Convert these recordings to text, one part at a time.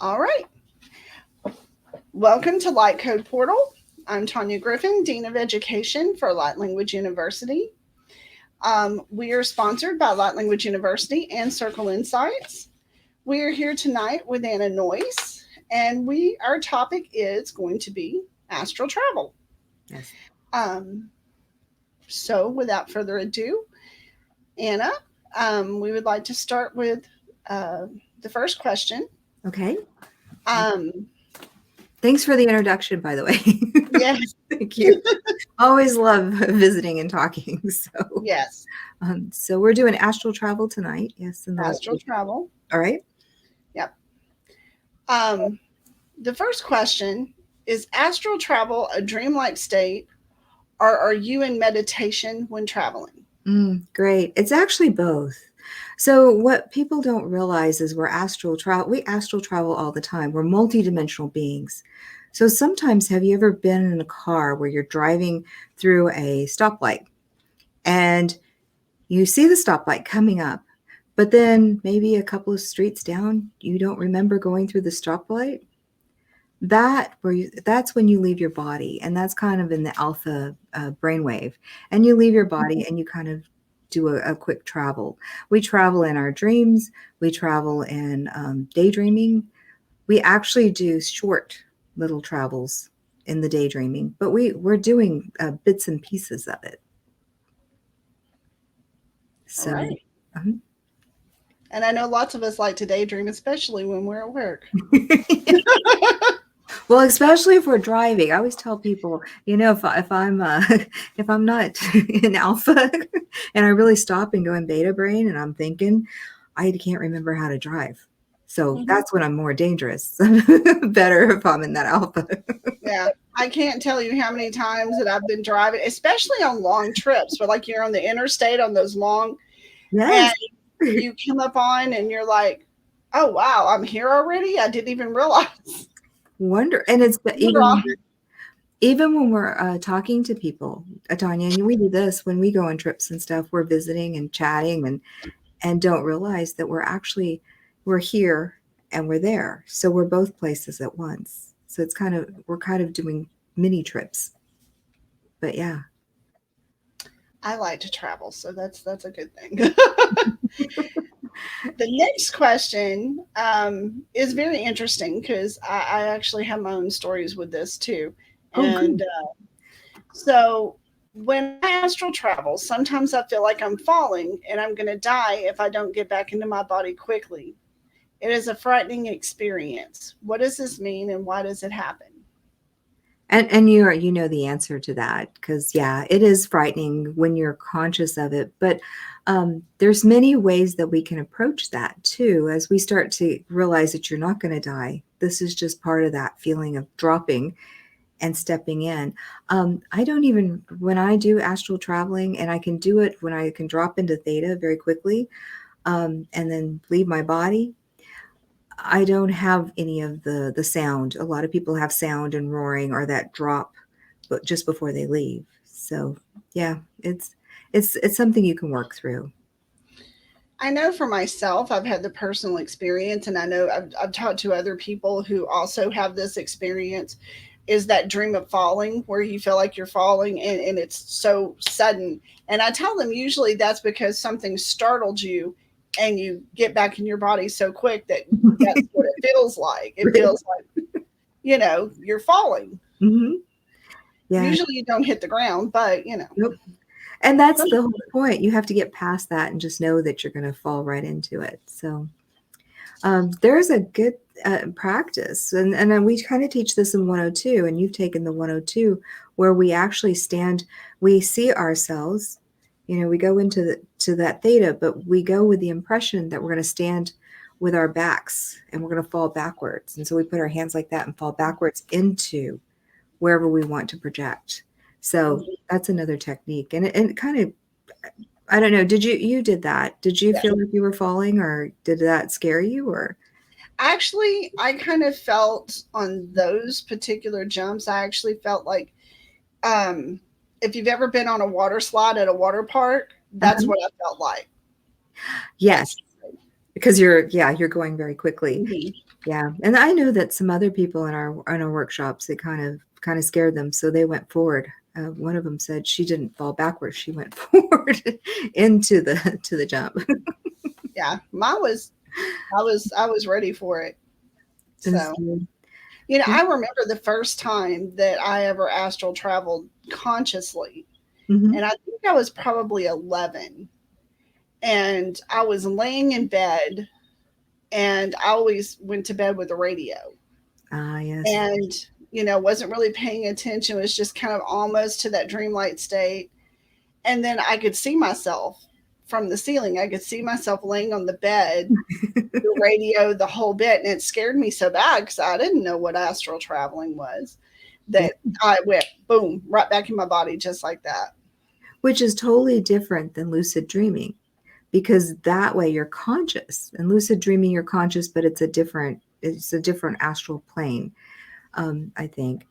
All right. Welcome to Light Code Portal. I'm Tanya Griffin, Dean of Education for Light Language University. We are sponsored by Light Language University and Circle Insights. We are here tonight with Anna Noyce, and our topic is going to be astral travel. Yes. So, without further ado, Anna, we would like to start with the first question. Okay. Um, Thanks for the introduction, by the way. yes. Thank you. Always love visiting and talking. Yes. So we're doing astral travel tonight. Yes. Astral travel. All right. Yep. The first question is astral travel a dreamlike state, or are you in meditation when traveling? Great. It's actually both. So what people don't realize is we astral travel all the time. We're multidimensional beings. So sometimes, have you ever been in a car where you're driving through a stoplight and you see the stoplight coming up, but then maybe a couple of streets down, you don't remember going through the stoplight? That's when you leave your body, and that's kind of in the alpha brainwave, and you leave your body and you kind of do a quick travel. We travel in our dreams, we travel in daydreaming. We actually do short little travels in the daydreaming, but we're doing bits and pieces of it. So, All right. And I know lots of us like to daydream, especially when we're at work. Well, especially if we're driving, I always tell people, if I'm if I'm not in alpha and I really stop and go in beta brain and I'm thinking, I can't remember how to drive. So that's when I'm more dangerous. Better if I'm in that alpha. Yeah. I can't tell you how many times that I've been driving, especially on long trips, where like you're on the interstate on those long, yes. And you come up on and you're like, oh, wow, I'm here already. I didn't even realize. Wonder. And it's even when we're talking to people, Tanya, and we do this when we go on trips and stuff, we're visiting and chatting and don't realize that we're here and we're there. So we're both places at once. So we're kind of doing mini trips. But yeah. I like to travel, so that's a good thing. The next question is very interesting because I actually have my own stories with this too. And so when I astral travel, sometimes I feel like I'm falling and I'm going to die if I don't get back into my body quickly. It is a frightening experience. What does this mean and why does it happen? And you know the answer to that, because yeah, it is frightening when you're conscious of it. But there's many ways that we can approach that too, as we start to realize that you're not going to die. This is just part of that feeling of dropping and stepping in. When I do astral traveling, and I can do it when I can drop into theta very quickly and then leave my body, I don't have any of the sound. A lot of people have sound and roaring or that drop, but just before they leave. So yeah, it's something you can work through. I know for myself, I've had the personal experience, and I know I've talked to other people who also have this experience. Is that dream of falling where you feel like you're falling and it's so sudden? And I tell them usually that's because something startled you and you get back in your body so quick that that's what it feels like. It feels like, you're falling. Mm-hmm. Yeah. Usually you don't hit the ground, but Nope. And that's the whole point. You have to get past that and just know that you're going to fall right into it. So there's a good practice. And then we kind of teach this in 102, and you've taken the 102, where we actually stand, we see ourselves, we go into that theta, but we go with the impression that we're going to stand with our backs and we're going to fall backwards. And so we put our hands like that and fall backwards into wherever we want to project. So that's another technique. And it kind of, I don't know, you did that. Did you feel like you were falling, or did that scare you, or? Actually, I kind of felt on those particular jumps, I actually felt like if you've ever been on a water slide at a water park, that's what I felt like. Yes. Because you're going very quickly. Yeah, and I know that some other people in our workshops, it kind of scared them, so they went forward. One of them said she didn't fall backwards; she went forward into the to the jump. Yeah, mine was I was ready for it. That's So, good. I remember the first time that I ever astral traveled consciously, Mm-hmm. and I think I was probably 11, and I was laying in bed, and I always went to bed with the radio, Ah, yes. and wasn't really paying attention, was just kind of almost to that dreamlight state. And then I could see myself from the ceiling. I could see myself laying on the bed, the radio, the whole bit. And it scared me so bad because I didn't know what astral traveling was, Yeah, that I went boom, right back in my body just like that. which is totally different than lucid dreaming, because that way you're conscious. And lucid dreaming, you're conscious, but it's a different astral plane, I think.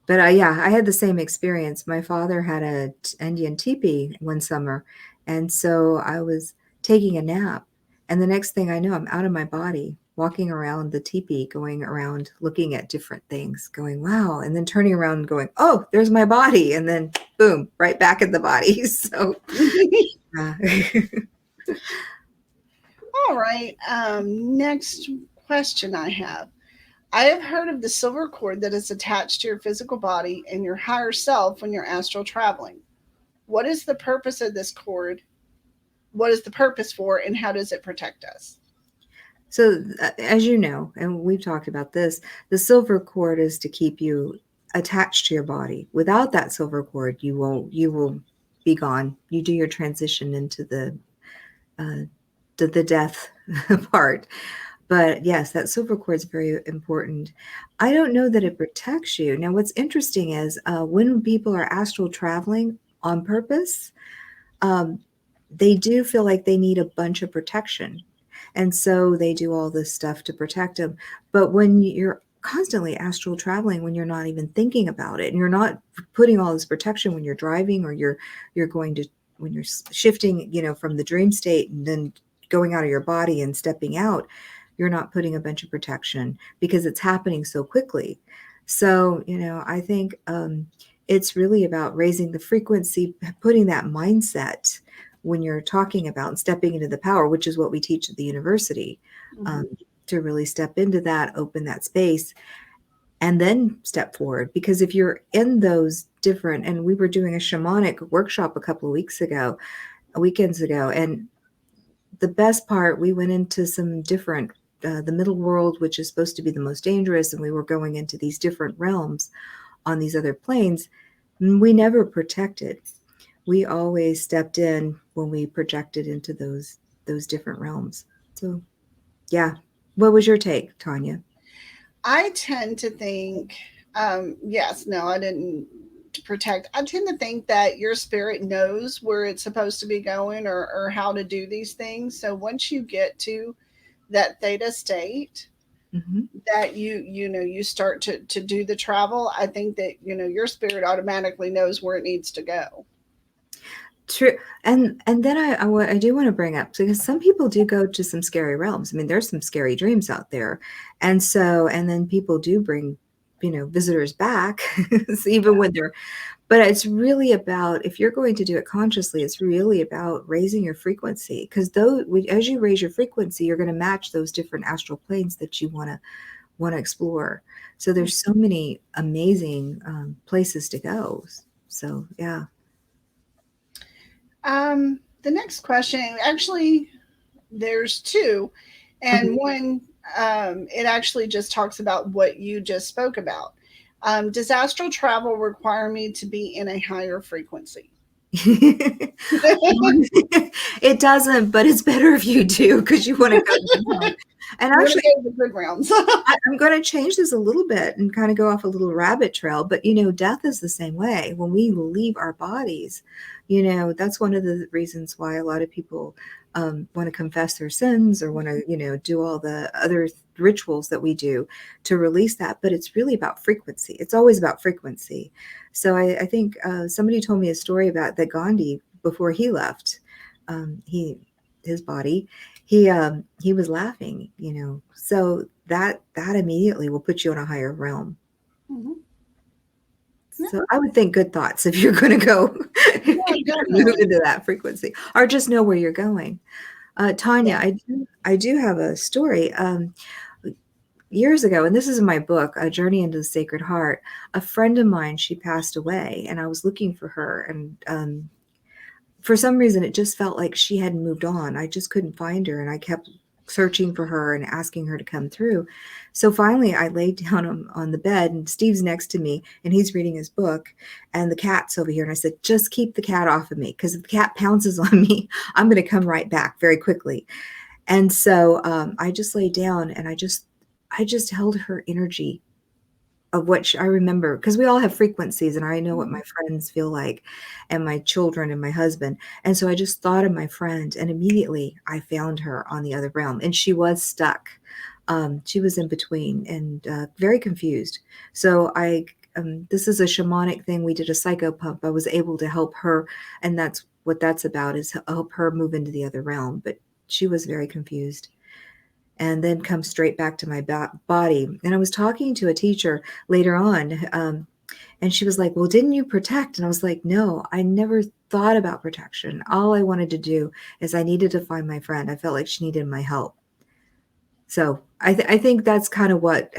But yeah, I had the same experience. My father had a Indian teepee one summer, and so I was taking a nap, and the next thing I know, I'm out of my body, walking around the teepee, going around, looking at different things, going, wow, and then turning around and going, oh, there's my body, and then boom, right back in the body. So, uh, All right. Next question I have. I have heard of the silver cord that is attached to your physical body and your higher self when you're astral traveling. What is the purpose of this cord? What is the purpose for, and how does it protect us? so as you know, and we've talked about this, the silver cord is to keep you attached to your body. Without that silver cord, you will be gone. You do your transition into uh, the death part. But yes, that silver cord is very important. I don't know that it protects you. Now, what's interesting is when people are astral traveling on purpose, um, they do feel like they need a bunch of protection. And so they do all this stuff to protect them. But when you're constantly astral traveling, when you're not even thinking about it, and you're not putting all this protection when you're driving, or you're going to when you're shifting, from the dream state and then going out of your body and stepping out, you're not putting a bunch of protection because it's happening so quickly. So, I think it's really about raising the frequency, putting that mindset when you're talking about stepping into the power, which is what we teach at the university, Mhm. um, to really step into that, open that space, and then step forward. Because if you're in those different, and we were doing a shamanic workshop a couple of weekends ago, and the best part, we went into some different, the middle world, which is supposed to be the most dangerous, and we were going into these different realms on these other planes. We never protected. We always stepped in when we projected into those different realms. So yeah. What was your take, Tanya? I tend to think, yes, no, I didn't protect. I tend to think that your spirit knows where it's supposed to be going, or how to do these things. So once you get to that theta state, Hmm. that you start to do the travel, I think that your spirit automatically knows where it needs to go. True. And then I do want to bring up, because some people do go to some scary realms. I mean, there's some scary dreams out there. And then people do bring, visitors back, even when they're, but it's really about, if you're going to do it consciously, it's really about raising your frequency. Because though, as you raise your frequency, you're going to match those different astral planes that you want to explore. So there's so many amazing places to go. So yeah. The next question, actually, there's two, and one, it actually just talks about what you just spoke about. Does astral travel require me to be in a higher frequency? It doesn't, but it's better if you do, because you want to go down. And You want to actually, go to the good realms. I'm going to change this a little bit and kind of go off a little rabbit trail. But, death is the same way. When we leave our bodies, that's one of the reasons why a lot of people want to confess their sins, or want to, do all the other rituals that we do to release that. But it's really about frequency. It's always about frequency. So I think somebody told me a story about that Gandhi, before he left his body, he was laughing, so that immediately will put you in a higher realm. Hmm. Yeah, So I would think good thoughts if you're going to go yeah, move definitely. into that frequency, or just know where you're going. Tanya, Yeah. I do have a story. Years ago, and this is in my book, A Journey into the Sacred Heart. A friend of mine, she passed away, and I was looking for her, and for some reason, it just felt like she hadn't moved on. I just couldn't find her, and I kept searching for her and asking her to come through. So finally, I laid down on the bed, and Steve's next to me, and he's reading his book, and the cat's over here. And I said, just keep the cat off of me, because if the cat pounces on me, I'm going to come right back very quickly. And so I just laid down, and I just held her energy of what I remember, because we all have frequencies, and I know what my Mhm. friends feel like, and my children and my husband. And so I just thought of my friend, and immediately I found her on the other realm, and she was stuck. She was in between and very confused. So this is a shamanic thing. We did a psycho pump. I was able to help her, and that's what that's about, is help her move into the other realm. But she was very confused and then come straight back to my body. And I was talking to a teacher later on, and she was like, well, didn't you protect? And I was like, no, I never thought about protection. All I wanted to do is I needed to find my friend. I felt like she needed my help. So I think that's kind of what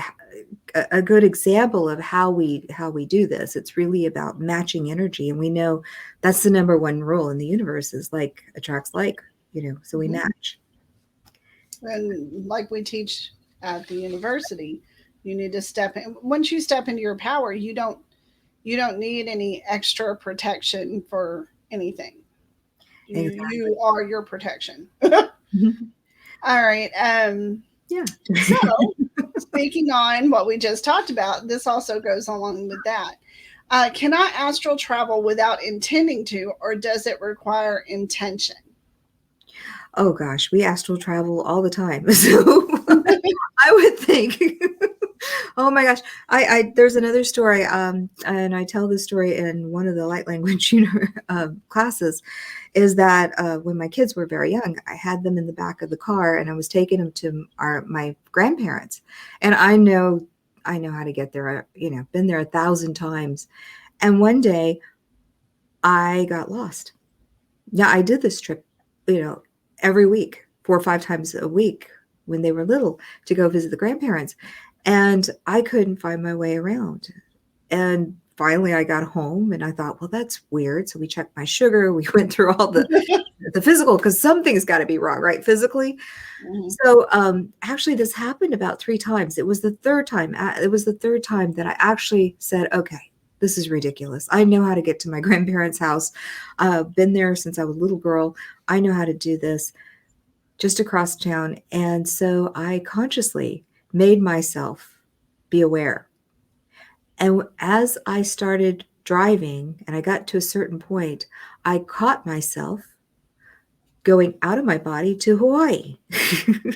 a good example of how we do this. It's really about matching energy, and we know that's the number one rule in the universe, is like attracts like, so we Mhm. match. And like we teach at the university, you need to step in. Once you step into your power, you don't need any extra protection for anything. You Exactly. are your protection. Mhm. All right. Yeah. So speaking on what we just talked about, this also goes along with that. Can I astral travel without intending to, or does it require intention? Oh gosh, we astral travel all the time. So I would think, oh my gosh, I there's another story, and I tell this story in one of the light language classes, is that when my kids were very young, I had them in the back of the car, and I was taking them to my grandparents, and I know how to get there. Been there 1,000 times, and one day I got lost. Yeah, I did this trip, you know, every week, 4 or 5 times a week when they were little, to go visit the grandparents, and I couldn't find my way around. And finally I got home and I thought, "Well, that's weird." So we checked my sugar, we went through all the physical, because something's gotta be wrong, right, physically? Mhm. So, actually, this happened about 3 times. It was the third time that I actually said, "Okay, this is ridiculous. I know how to get to my grandparents' house. Been there since I was a little girl. I know how to do this just across town." And so I consciously made myself be aware. And as I started driving and I got to a certain point, I caught myself going out of my body to Hawaii.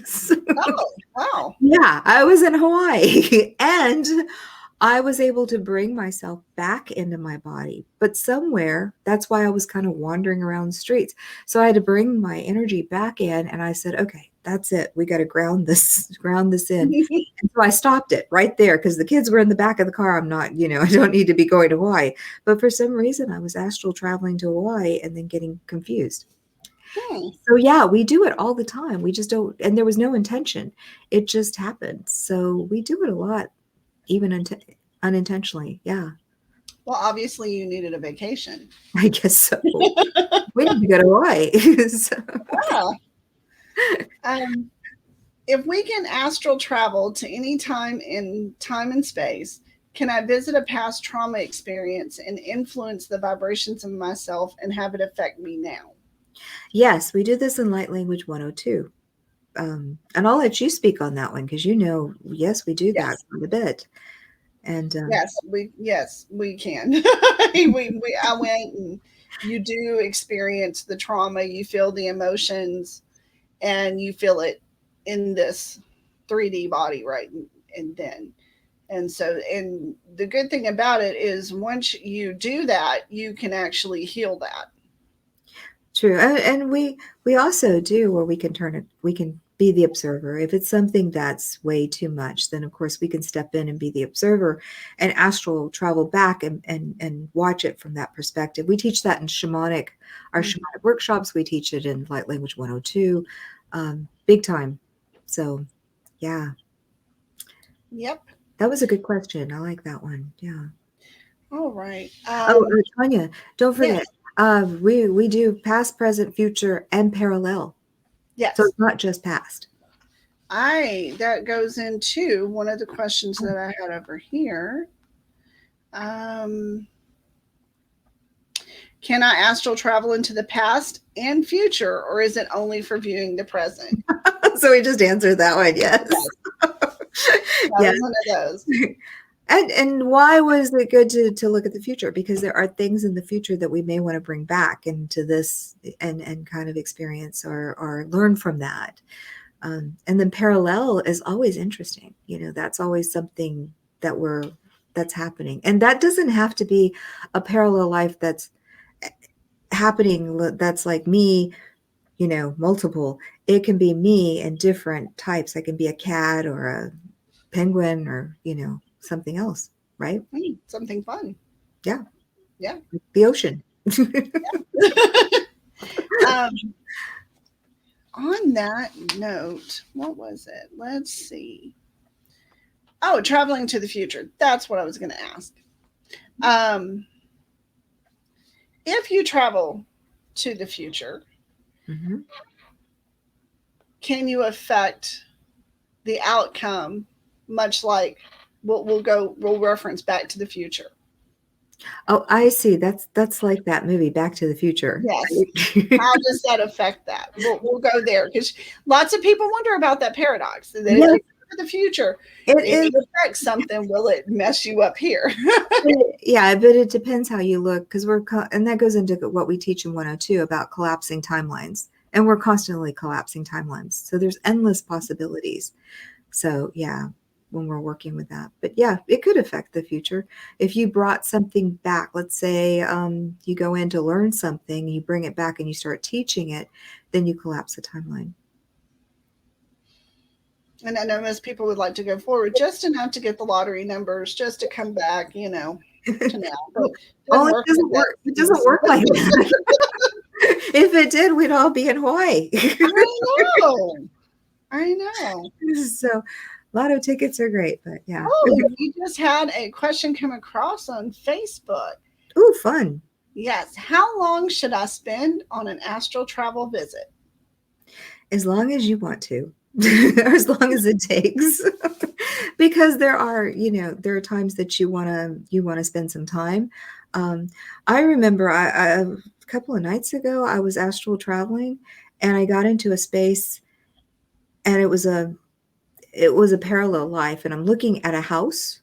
So Oh, wow. yeah, I was in Hawaii and I was able to bring myself back into my body, but somewhere that's why I was kind of wandering around the streets. So I had to bring my energy back in, and I said, "Okay, that's it. We got to ground this ground this in." And so I stopped it right there, because the kids were in the back of the car. I'm not, I don't need to be going to Hawaii. But for some reason I was astral traveling to Hawaii and then getting confused. Hmm. So yeah, we do it all the time. We just don't, and there was no intention. It just happened. So we do it a lot, even unintentionally. Yeah, Well, obviously, you needed a vacation. I guess so. We need to go to Hawaii. So, Yeah. Um, if we can astral travel to any time in time and space, can I visit a past trauma experience and influence the vibrations of myself and have it affect me now? yes, we do this in Light Language 102. And I'll let you speak on that one, because yes, we do that Yes. quite a bit. And Yes, we can. I went, and you do experience the trauma, you feel the emotions, and you feel it in this 3D body right and then. And so, and the good thing about it is once you do that, you can actually heal that. true. And We also do where we can turn it, we can be the observer. If it's something that's way too much, then of course we can step in and be the observer and astral travel back and watch it from that perspective. We teach that in our Mhm. shamanic workshops. We teach it in Light Language 102, big time. So, yeah, Yep. that was a good question. I like that one. Yeah. All right. Oh, Tanya, don't forget, Yes. we do past, present, future, and parallel. So Yes. it's not just past. I that goes into one of the questions that I had over here. Um, can I astral travel into the past and future, or is it only for viewing the present? So we just answered that one, yes. Yes, that Yes. was one of those. And why was it good to look at the future? Because there are things in the future that we may want to bring back into this and kind of experience or learn from that. And then parallel is always interesting. That's always something that that's happening. And that doesn't have to be a parallel life that's happening that's like me, multiple. It can be me in different types. I can be a cat or a penguin or, something else, right? Something fun. Yeah, Yeah. the ocean. um, on that note, what was it? Let's see. Oh, traveling to the future. That's what I was going to ask. Um, if you travel to the future, Mhm. can you affect the outcome much like we'll reference Back to the Future? Oh, I see. That's like that movie, Back to the Future. Yes. Right? How does that affect that? We'll go there because lots of people wonder about that paradox that if Yes, you go to the future, it if is. it affects something, will it mess you up here? Yeah, but it depends how you look because and that goes into what we teach in 102 about collapsing timelines. And we're constantly collapsing timelines. So there's endless possibilities. So, yeah, when we're working with that. But yeah, it could affect the future. If you brought something back, let's say you go in to learn something, you bring it back and you start teaching it, then you collapse the timeline. And I know most people would like to go forward just enough to get the lottery numbers, just to come back, to now. But it doesn't Oh, it work like doesn't that. work. It doesn't work like that. If it did, we'd all be in Hawaii. I know. I know. So, lotto tickets are great, but yeah. Oh, we just had a question come across on Facebook. Ooh, fun. Yes. How long should I spend on an astral travel visit? As long as you want to, or as long as it takes. Because there are times that you want to spend some time. Um, I remember a couple of nights ago, I was astral traveling, and I got into a space, and it was a parallel life, and I'm looking at a house.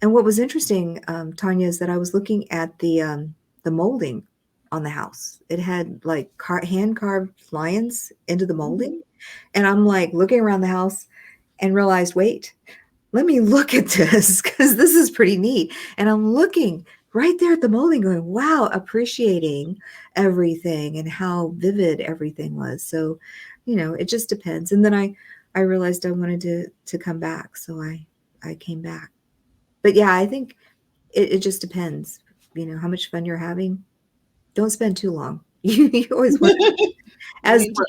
And what was interesting, Tanya, is that I was looking at the molding on the house. It had like hand carved lions into the molding, and I'm like looking around the house and realized, wait, let me look at this because this is pretty neat. And I'm looking right there at the molding, going, wow, appreciating everything and how vivid everything was. So, it just depends. And then I realized I wanted to come back, so I came back. But yeah, I think it just depends. How much fun you're having. Don't spend too long. You always want, You as need to.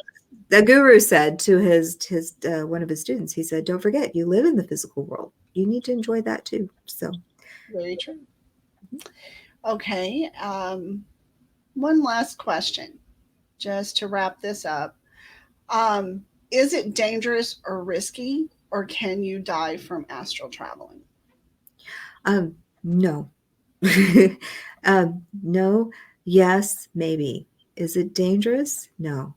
the guru said to his one of his students. He said, "Don't forget, you live in the physical world. You need to enjoy that too." So, Very true. Okay. One last question, just to wrap this up. Is it dangerous or risky, or can you die from astral traveling? no, no, yes, maybe. Is it dangerous? No.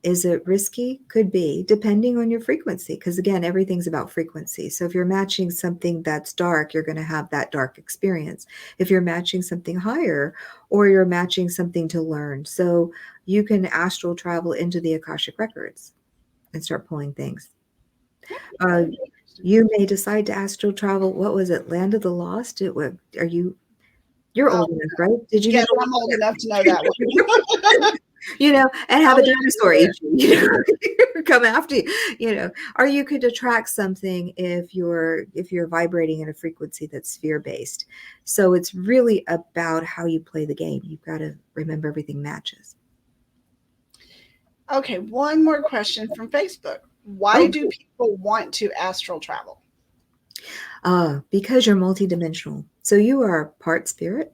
Is it risky? Could be, depending on your frequency. Because again, everything's about frequency. So if you're matching something that's dark, you're going to have that dark experience. If you're matching something higher, or you're matching something to learn. So you can astral travel into the Akashic records and start pulling things. Uh, Very interesting. you may decide to astral travel. What was it? Land of the Lost? You're Oh, old enough, right? Did you know yes, I'm old enough to know that one. and have I'll a leave you dinosaur there. eat you, come after you, or you could attract something if you're vibrating at a frequency that's sphere based. So it's really about how you play the game. You've got to remember everything matches. Okay, one more question from Facebook. Why Oh, do people want to astral travel? because you're multidimensional. So you are part spirit,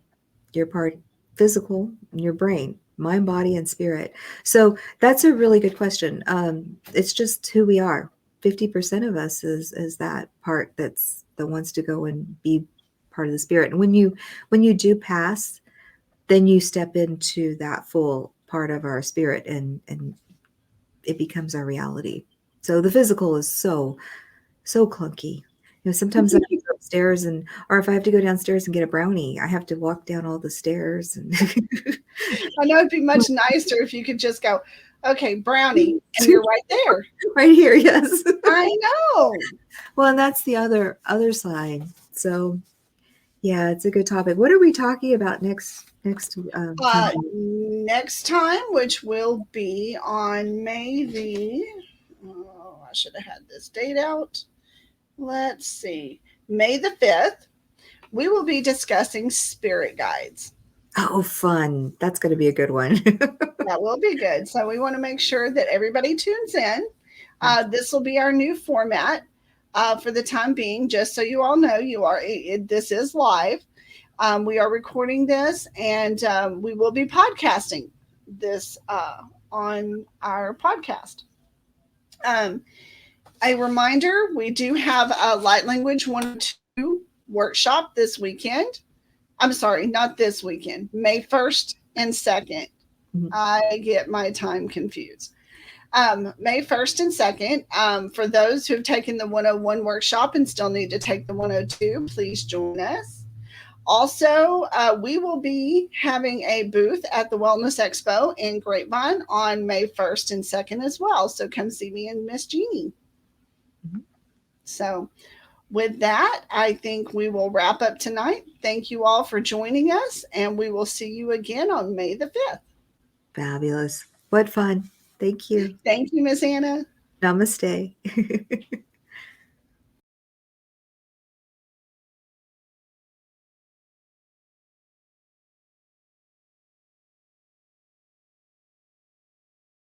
you're part physical, and your brain, mind, body, and spirit. So that's a really good question. It's just who we are. 50% of us is that part that wants to go and be part of the spirit. And when you do pass, then you step into that full part of our spirit, and it becomes our reality. So the physical is so clunky. Sometimes I have to go upstairs or if I have to go downstairs and get a brownie, I have to walk down all the stairs and I know it'd be much nicer if you could just go, okay, brownie, and you're right there. right here, yes. I know. Well, and that's the other side. So yeah, it's a good topic. What are we talking about next time? Next time, which will be on May the, oh, I should have had this date out. Let's see, May the 5th, we will be discussing spirit guides. Oh, fun. That's going to be a good one. That will be good. So we want to make sure that everybody tunes in. This will be our new format for the time being. Just so you all know, this is live. We are recording this, and we will be podcasting this on our podcast. Um, a reminder: we do have a light language 102 workshop this weekend. I'm sorry, not this weekend. May 1st and 2nd. Mhm. I get my time confused. May 1st and 2nd. For those who have taken the 101 workshop and still need to take the 102, please join us. Also, we will be having a booth at the Wellness Expo in Grapevine on May 1st and 2nd as well. So come see me and Miss Jeannie. Mhm. So, with that, I think we will wrap up tonight. Thank you all for joining us, and we will see you again on May the 5th. Fabulous. What fun. Thank you. Thank you, Miss Anna. Namaste.